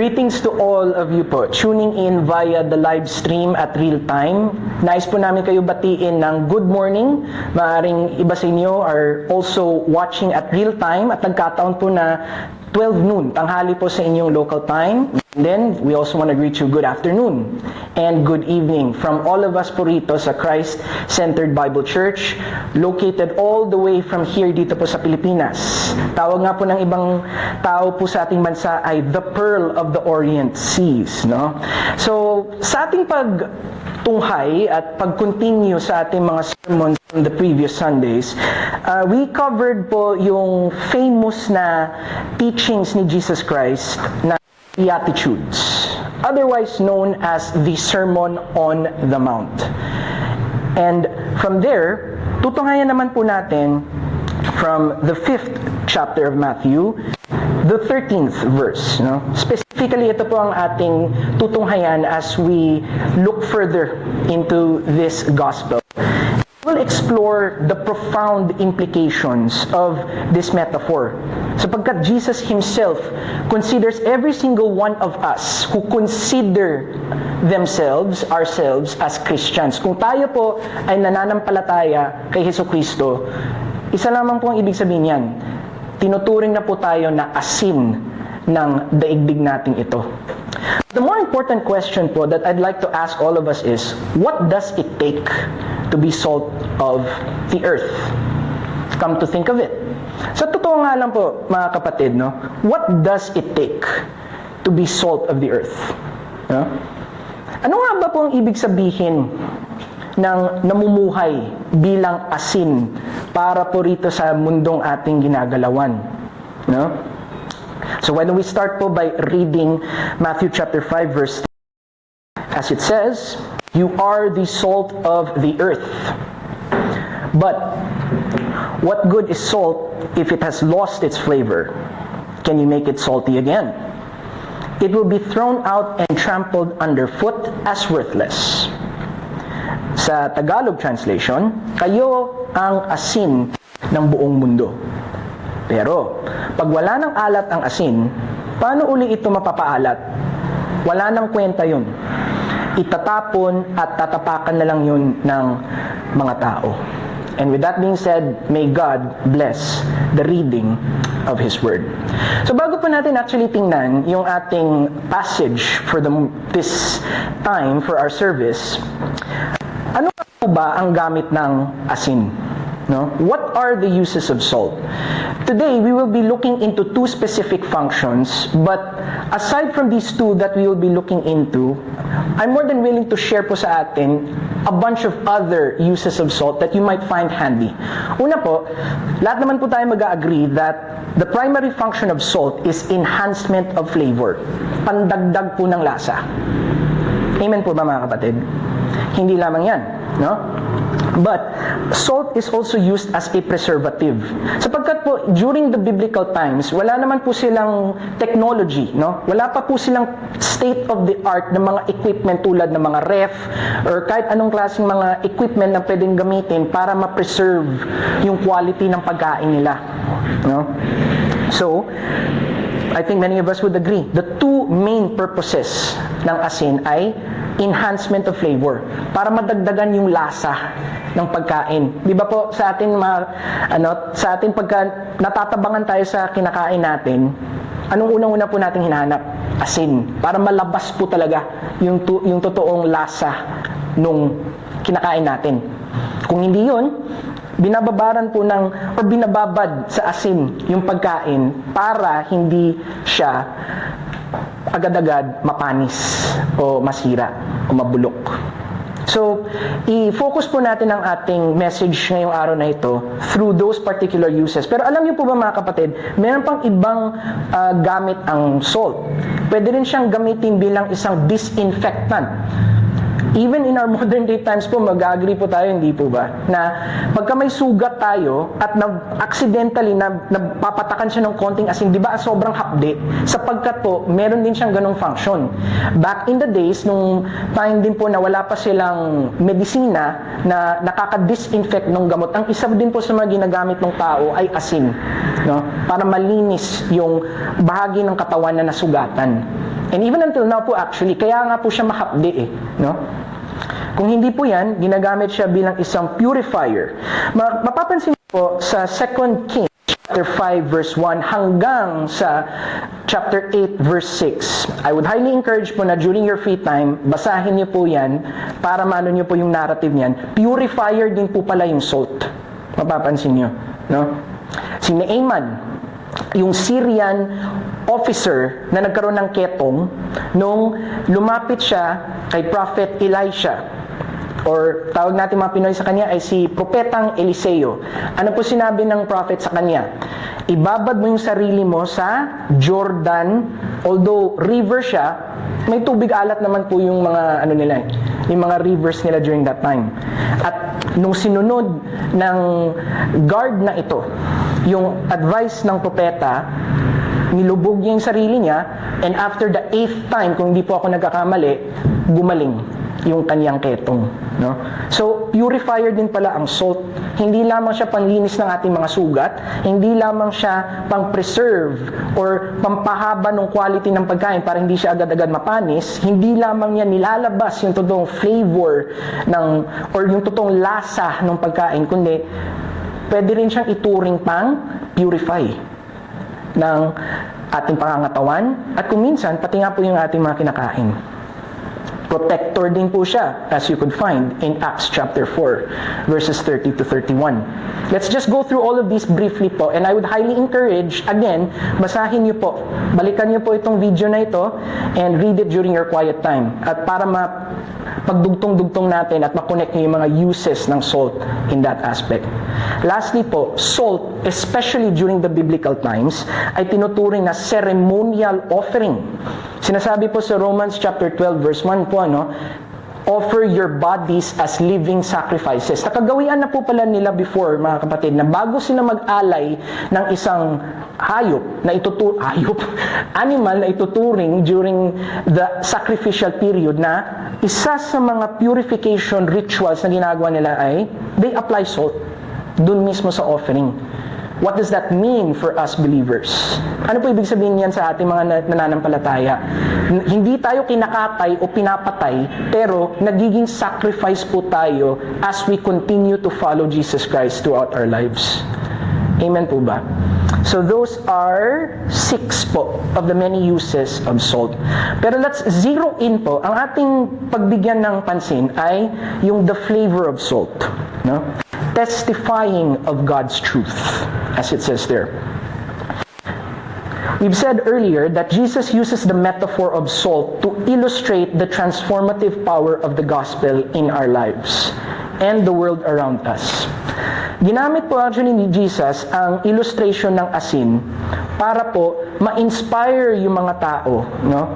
Greetings to all of you po, tuning in via the live stream at real time. Nais po namin kayo batiin ng good morning. Maaring iba sa inyo are also watching at real time at nagkataon po na 12 noon, tanghali po sa inyong local time. And then, we also want to greet you good afternoon and good evening from all of us po rito sa Christ-Centered Bible Church, located all the way from here dito po sa Pilipinas. Tawag nga po ng ibang tao po sa ating bansa ay the Pearl of the Orient Seas, no? So, sa ating pagtunghay at pag-continue sa ating mga sermons from the previous Sundays, we covered po yung famous na teachings ni Jesus Christ na Beatitudes, otherwise known as the Sermon on the Mount. And from there, tutunghayan naman po natin from the 5th chapter of Matthew, the 13th verse. No? Specifically, ito po ang ating tutunghayan as we look further into this gospel. We'll explore the profound implications of this metaphor. Sapagkat Jesus Himself considers every single one of us who consider ourselves as Christians. Kung tayo po ay nananampalataya kay Jesucristo, isa lamang po ang ibig sabihin yan. Tinuturing na po tayo na asin ng daigdig nating ito. The more important question po that I'd like to ask all of us is, what does it take to be salt of the earth? Come to think of it. Sa totoo nga lang po, mga kapatid, no? What does it take to be salt of the earth? No? Ano nga ba po ang ibig sabihin ng namumuhay bilang asin para po rito sa mundong ating ginagalawan? No? So why don't we start po by reading Matthew chapter 5 verse 10. As it says, "You are the salt of the earth. But what good is salt if it has lost its flavor? Can you make it salty again? It will be thrown out and trampled underfoot as worthless." Sa Tagalog translation, kayo ang asin ng buong mundo. Pero, pag wala ng alat ang asin, paano uli ito mapapaalat? Wala nang kwenta yun. Itatapon at tatapakan na lang yun ng mga tao. And with that being said, may God bless the reading of His Word. So bago po natin actually tingnan yung ating passage for this time for our service, ano po ba ang gamit ng asin? No? What are the uses of salt? Today, we will be looking into two specific functions, but aside from these two that we will be looking into, I'm more than willing to share po sa atin a bunch of other uses of salt that you might find handy. Una po, lahat naman po tayo mag-agree that the primary function of salt is enhancement of flavor. Pandagdag po ng lasa. Amen po ba mga kapatid? Hindi lamang yan, no? But salt is also used as a preservative. Sapagkat po, during the biblical times, wala naman po silang technology, no? Wala pa po silang state-of-the-art na mga equipment tulad ng mga ref or kahit anong klaseng mga equipment na pwedeng gamitin para ma-preserve yung quality ng pagkain nila, no? So, I think many of us would agree. The two main purposes ng asin ay enhancement of flavor, para madagdagan yung lasa ng pagkain. Di ba po sa atin sa atin pagka natatabangan tayo sa kinakain natin, anong unang-una po nating hinahanap? Asin, para malabas po talaga yung totoong lasa nung kinakain natin. Kung hindi yun, binababaran po binababad sa asin yung pagkain para hindi siya agad-agad mapanis o masira o mabulok. So, i-focus po natin ang ating message ngayong araw na ito through those particular uses. Pero alam niyo po ba mga kapatid, meron pang ibang gamit ang salt. Pwede rin siyang gamitin bilang isang disinfectant. Even in our modern day times po, mag-agree po tayo, hindi po ba? Na pagka may sugat tayo at accidentally napapatakan siya ng konting asin, di ba sobrang hapde? Sapagkat po, meron din siyang ganong function. Back in the days, nung time din po na wala pa silang medisina na nakaka-disinfect ng gamot, ang isa din po sa mga ginagamit ng tao ay asin, no? Para malinis yung bahagi ng katawan na nasugatan. And even until now po actually, kaya nga po siya mahapdi eh. No? Kung hindi po yan, ginagamit siya bilang isang purifier. Mapapansin niyo po sa 2 Kings chapter 5 verse 1 hanggang sa chapter 8 verse 6. I would highly encourage po na during your free time, basahin niyo po yan para maano niyo po yung narrative niyan. Purifier din po pala yung salt. Mapapansin niyo, no? Si Naaman, yung Syrian officer na nagkaroon ng ketong nung lumapit siya kay Prophet Elisha, or tawag natin mga Pinoy sa kanya ay si Propetang Eliseo. Ano po sinabi ng prophet sa kanya? Ibabad mo yung sarili mo sa Jordan, although river siya, may tubig alat naman po yung mga ano nila, yung mga rivers nila during that time. At nung sinunod ng guard na ito, yung advice ng propeta, nilubog niya yung sarili niya, and after the 8th time, kung hindi po ako nagkakamali, gumaling yung kanyang ketong. No? So, purifier din pala ang salt. Hindi lamang siya panlinis ng ating mga sugat, hindi lamang siya pang-preserve or pampahaba ng quality ng pagkain para hindi siya agad-agad mapanis, hindi lamang niya nilalabas yung totoong flavor or yung totoong lasa ng pagkain, kundi pwede rin siyang ituring pang purify ng ating pangangatawan at kung minsan, pati nga po yung ating mga kinakain. Protector din po siya, as you could find in Acts chapter 4, verses 30 to 31. Let's just go through all of these briefly po, and I would highly encourage, again, basahin niyo po, balikan niyo po itong video na ito, and read it during your quiet time. At para pagdugtong-dugtong natin at makonect niyo yung mga uses ng salt in that aspect. Lastly po, salt, especially during the biblical times, ay tinuturing na ceremonial offering. Sinasabi po sa Romans chapter 12 verse 1 po, offer your bodies as living sacrifices. Nakagawian na po pala nila before, mga kapatid, na bago sila mag-alay ng isang animal na ituturing during the sacrificial period, na isa sa mga purification rituals na ginagawa nila ay they apply salt dun mismo sa offering. What does that mean for us believers? Ano po ibig sabihin yan sa ating mga nananampalataya? Hindi tayo kinakatay o pinapatay, pero nagiging sacrifice po tayo as we continue to follow Jesus Christ throughout our lives. Amen po ba? So those are 6 po of the many uses of salt. Pero let's zero in po. Ang ating pagbigyan ng pansin ay yung the flavor of salt. No? Testifying of God's truth, as it says there. We've said earlier that Jesus uses the metaphor of salt to illustrate the transformative power of the gospel in our lives and the world around us. Ginamit po actually ni Jesus ang illustration ng asin para po ma-inspire yung mga tao, no?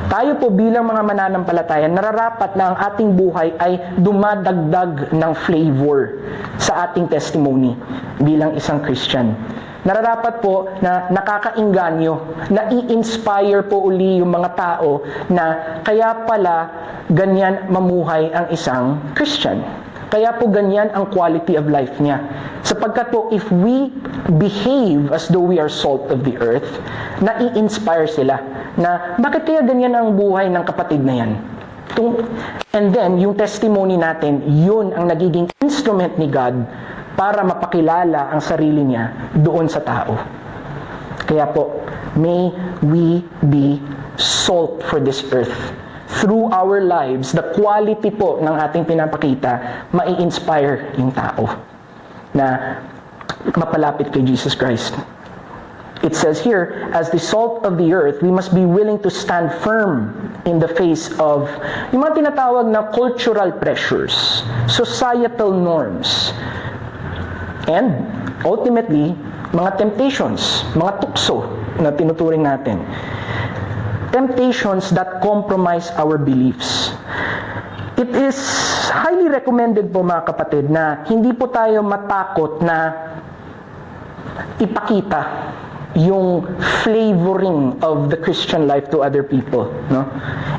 Tayo po bilang mga mananampalataya, nararapat na ang ating buhay ay dumadagdag ng flavor sa ating testimony bilang isang Christian. Nararapat po na nakakainganyo, na i-inspire po uli yung mga tao na kaya pala ganyan mamuhay ang isang Christian. Kaya po ganyan ang quality of life niya. Sapagkat po, if we behave as though we are salt of the earth, na-i-inspire sila na bakit kaya ganyan ang buhay ng kapatid na yan? And then, yung testimony natin, yun ang nagiging instrument ni God para mapakilala ang sarili niya doon sa tao. Kaya po, may we be salt for this earth. Through our lives, the quality po ng ating pinapakita, mai-inspire yung tao na mapalapit kay Jesus Christ. It says here, as the salt of the earth, we must be willing to stand firm in the face of yung mga tinatawag na cultural pressures, societal norms, and ultimately, mga temptations, mga tukso na tinuturing natin. Temptations that compromise our beliefs. It is highly recommended po mga kapatid na hindi po tayo matakot na ipakita yung flavoring of the Christian life to other people, no?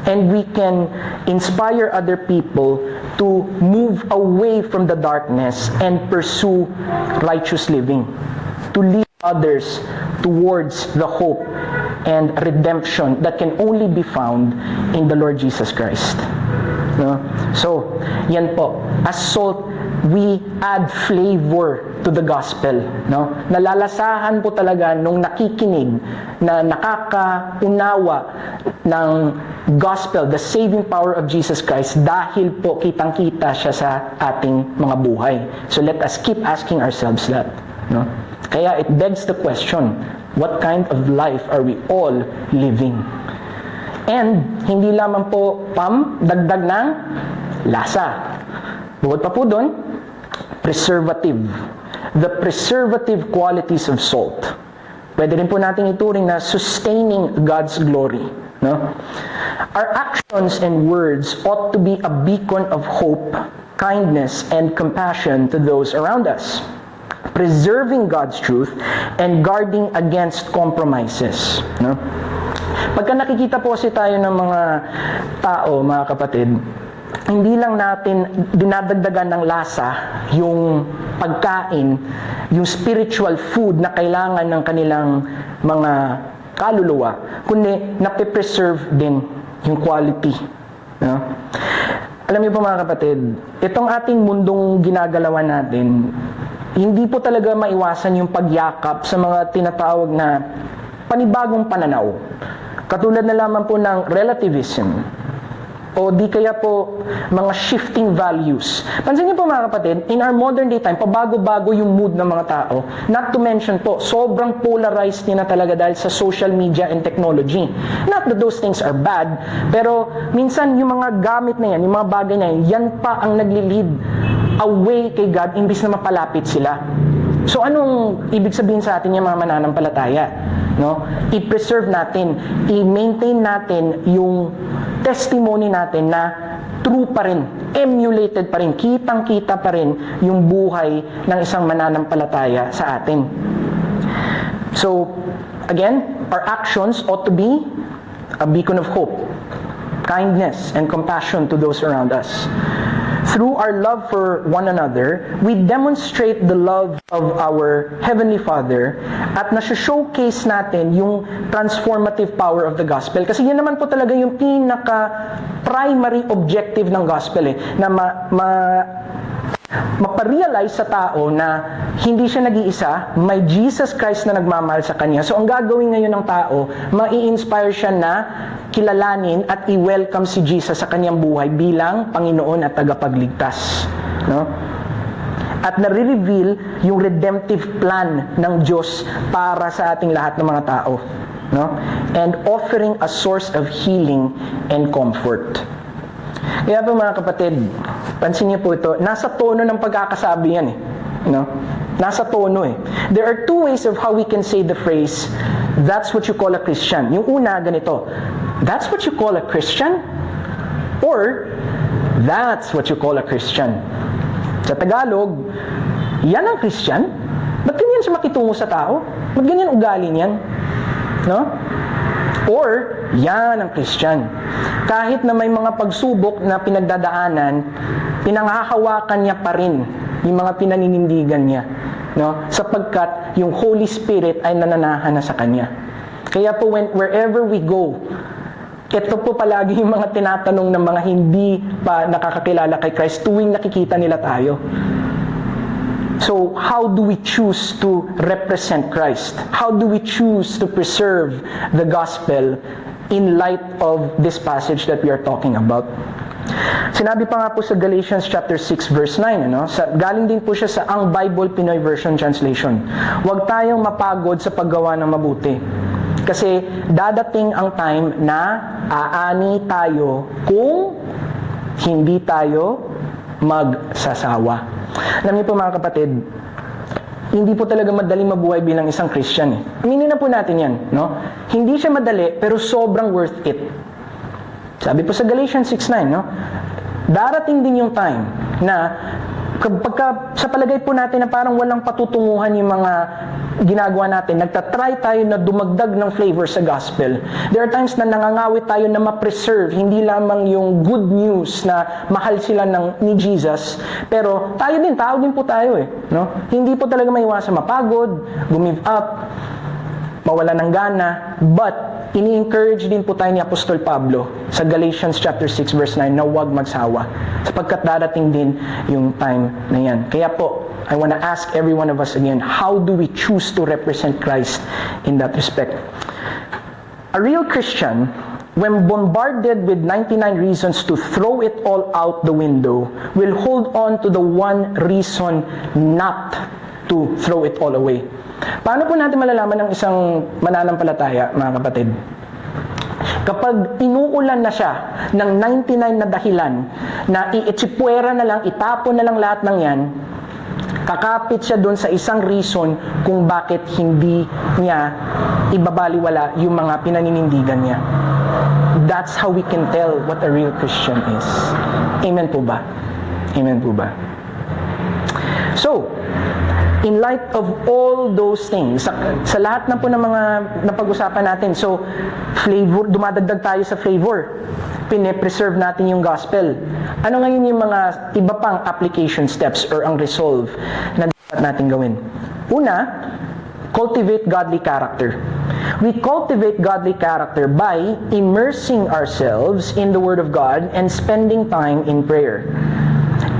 And we can inspire other people to move away from the darkness and pursue righteous living, to lead others towards the hope and redemption that can only be found in the Lord Jesus Christ. No? So, yan po. As salt, we add flavor to the gospel. No? Nalalasahan po talaga nung nakikinig na nakakaunawa ng gospel, the saving power of Jesus Christ, dahil po kitang-kita siya sa ating mga buhay. So let us keep asking ourselves that. No? Kaya it begs the question, what kind of life are we all living? And hindi lamang po dagdag ng lasa. Bukod pa po doon, preservative. The preservative qualities of salt. Pwede rin po natin ituring na sustaining God's glory. No? Our actions and words ought to be a beacon of hope, kindness, and compassion to those around us, preserving God's truth and guarding against compromises. No? Pagka nakikita po tayo ng mga tao, mga kapatid, hindi lang natin dinadagdagan ng lasa yung pagkain, yung spiritual food na kailangan ng kanilang mga kaluluwa, kundi nape-preserve din yung quality. No? Alam niyo po mga kapatid, itong ating mundong ginagalawan natin, hindi po talaga maiwasan yung pagyakap sa mga tinatawag na panibagong pananaw. Katulad na lamang po ng relativism o di kaya po mga shifting values. Pansin niyo po mga kapatid, in our modern day time, pabago-bago yung mood ng mga tao. Not to mention po, sobrang polarized niya na talaga dahil sa social media and technology. Not that those things are bad, pero minsan yung mga gamit na yan, yung mga bagay na yan, yan pa ang nagli-lead away kay God imbis na mapalapit sila. So anong ibig sabihin sa atin yung mga mananampalataya? No? I-preserve natin, i-maintain natin yung testimony natin na true pa rin, emulated pa rin, kitang-kita pa rin yung buhay ng isang mananampalataya sa atin. So, again, our actions ought to be a beacon of hope, kindness, and compassion to those around us. Through our love for one another, we demonstrate the love of our Heavenly Father at nasa-showcase natin yung transformative power of the gospel. Kasi yun naman po talaga yung pinaka-primary objective ng gospel na maparealize sa tao na hindi siya nag-iisa, may Jesus Christ na nagmamahal sa kanya. So ang gagawin ngayon ng tao, mai-inspire siya na kilalanin at i-welcome si Jesus sa kanyang buhay bilang Panginoon at tagapagligtas. No? At nare-reveal yung redemptive plan ng Diyos para sa ating lahat ng mga tao. No? And offering a source of healing and comfort. Kaya po mga kapatid, pansin niyo po ito, nasa tono ng pagkakasabi yan eh. No? Nasa tono eh. There are two ways of how we can say the phrase, that's what you call a Christian. Yung una, ganito, that's what you call a Christian? Or, that's what you call a Christian. Sa Tagalog, yan ang Christian? Ba't ganyan siya makitungo sa tao? Ba't ganyan ugali niyan? No? Or, yan ang Christian. Kahit na may mga pagsubok na pinagdadaanan, pinanghahawakan niya pa rin yung mga pinaninindigan niya. No? Sapagkat yung Holy Spirit ay nananahan na sa kanya. Kaya po wherever we go, ito po palagi yung mga tinatanong ng mga hindi pa nakakakilala kay Christ tuwing nakikita nila tayo. So, how do we choose to represent Christ? How do we choose to preserve the gospel in light of this passage that we are talking about? Sinabi pa nga po sa Galatians chapter 6 verse 9, galing din po siya sa Ang Bible Pinoy Version Translation. Huwag tayong mapagod sa paggawa ng mabuti. Kasi dadating ang time na aani tayo kung hindi tayo magsasawa. Alam niyo po mga kapatid, hindi po talaga madaling mabuhay bilang isang Christian eh. Aminin na po natin yan, no? Hindi siya madali, pero sobrang worth it. Sabi po sa Galatians 6:9, no? Darating din yung time na kapag sa palagay po natin na parang walang patutunguhan yung mga ginagawa natin, nagtatry tayo na dumagdag ng flavor sa gospel. There are times na nangangawit tayo na ma-preserve, hindi lamang yung good news na mahal sila ni Jesus, pero tao din po tayo eh. No? Hindi po talaga maiwasan mapagod, gumive up, mawala ng gana, but ini-encourage din po tayo ni Apostol Pablo sa Galatians chapter 6 verse 9 na huwag magsawa sapagkat darating din yung time na yan. Kaya po, I want to ask every one of us again, how do we choose to represent Christ in that respect? A real Christian, when bombarded with 99 reasons to throw it all out the window, will hold on to the one reason not to throw it all away. Paano po natin malalaman ng isang mananampalataya, mga kapatid? Kapag inuulan na siya ng 99 na dahilan na iitsipwera na lang, itapon na lang lahat ng yan, kakapit siya doon sa isang reason kung bakit hindi niya ibabaliwala yung mga pinaninindigan niya. That's how we can tell what a real Christian is. Amen po ba? Amen po ba? So, in light of all those things, sa lahat na po ng mga napag-usapan natin, so, flavor, dumadagdag tayo sa flavor. Pine-preserve natin yung gospel. Ano ngayon yung mga iba pang application steps or ang resolve na dapat natin gawin? Una, cultivate godly character. We cultivate godly character by immersing ourselves in the Word of God and spending time in prayer.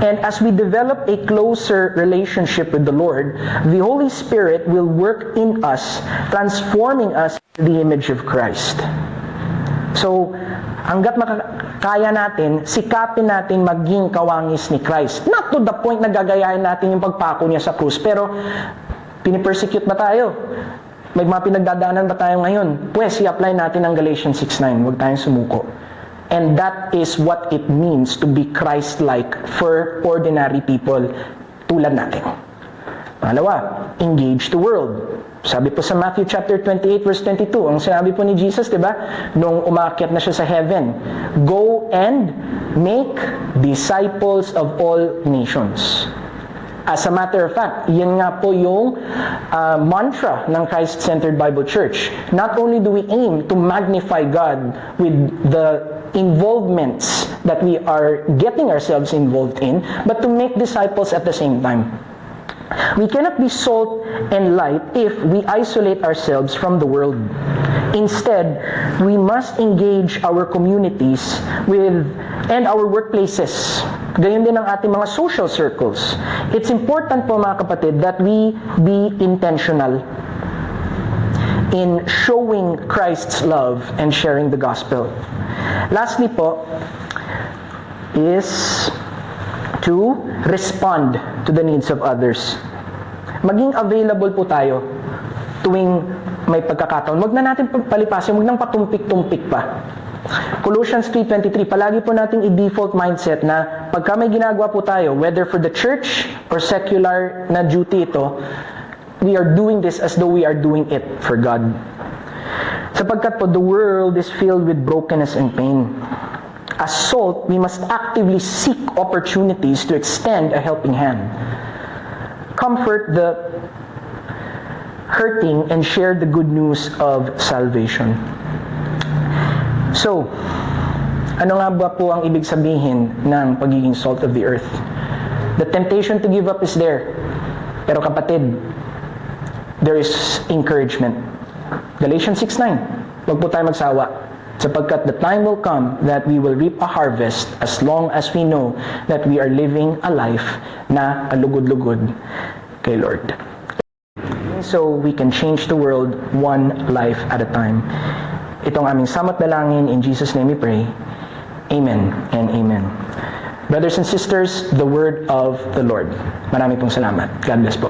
And as we develop a closer relationship with the Lord, the Holy Spirit will work in us, transforming us into the image of Christ. So, hanggat makakaya natin, sikapin natin maging kawangis ni Christ. Not to the point na gagayahin natin yung pagpako niya sa krus, pero pinipersecute ba tayo? May mga pinagdadaanan ba tayo ngayon? Pwes, i-apply natin ang Galatians 6:9. Huwag tayong sumuko. And that is what it means to be Christ-like for ordinary people tulad natin. Pangalawa, engage the world. Sabi po sa Matthew chapter 28 verse 22, ang sinabi po ni Jesus, di ba? Nung umakyat na siya sa heaven, go and make disciples of all nations. As a matter of fact, yan nga po yung mantra ng Christ-Centered Bible Church. Not only do we aim to magnify God with the involvements that we are getting ourselves involved in, but to make disciples at the same time. We cannot be salt and light if we isolate ourselves from the world. Instead, we must engage our communities and our workplaces. Gayon din ang ating mga social circles. It's important po mga kapatid that we be intentional in showing Christ's love and sharing the gospel. Lastly po is to respond to the needs of others. Maging available po tayo tuwing may pagkakataon. Huwag na natin palipasin, huwag nang patumpik-tumpik pa. Colossians 3:23, palagi po nating i-default mindset na pagka may ginagawa po tayo, whether for the church or secular na duty ito, we are doing this as though we are doing it for God. Sapagkat po, the world is filled with brokenness and pain. As salt, we must actively seek opportunities to extend a helping hand. Comfort the hurting and share the good news of salvation. So, ano nga ba po ang ibig sabihin ng pagiging salt of the earth? The temptation to give up is there. Pero kapatid, there is encouragement. Galatians 6:9, huwag po tayo magsawa. Sapagkat the time will come that we will reap a harvest as long as we know that we are living a life na kalugod-lugod kay Lord. So we can change the world one life at a time. Itong aming samot dalangin, in Jesus' name we pray. Amen and amen. Brothers and sisters, the word of the Lord. Marami pong salamat. God bless po.